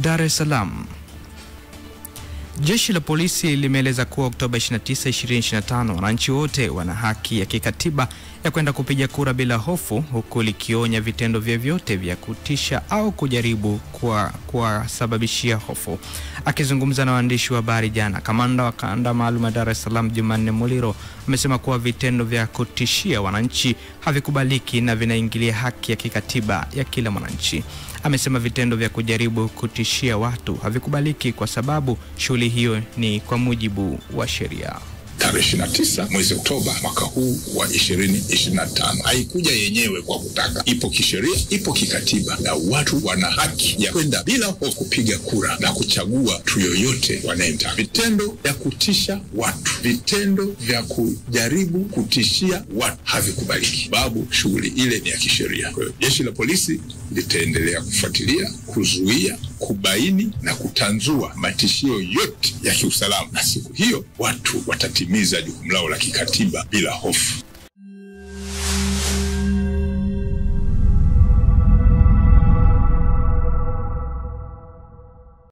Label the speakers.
Speaker 1: Dar es Salaam. Jeshi la polisi limeeleza kuwa Oktoba 29, 2025 wananchi wote wana haki ya kikatiba ya kwenda kupiga kura bila hofu, huku likionya vitendo vyovyote vya kutisha au kujaribu kuwasababishia hofu. Akizungumza na waandishi wa habari jana, kamanda wa kanda maalum ya Dar es Salaam Jumanne Muliro amesema kuwa vitendo vya kutishia wananchi havikubaliki na vinaingilia haki ya kikatiba ya kila mwananchi. Amesema vitendo vya kujaribu kutishia watu havikubaliki kwa sababu shughuli hiyo ni kwa mujibu wa sheria.
Speaker 2: Tarehe 29 mwezi Oktoba mwaka huu wa 2025 haikuja yenyewe kwa kutaka, ipo kisheria, ipo kikatiba, na watu wana haki ya kwenda bila hofu kupiga kura na kuchagua mtu yoyote wanayemtaka. Vitendo vya kutisha watu, vitendo vya kujaribu kutishia watu havikubaliki, sababu shughuli ile ni ya kisheria. Kwa hiyo jeshi la polisi litaendelea kufuatilia, kuzuia, kubaini na kutanzua matishio yote ya kiusalama, na siku hiyo watu watatimiza jukumu lao la kikatiba bila hofu.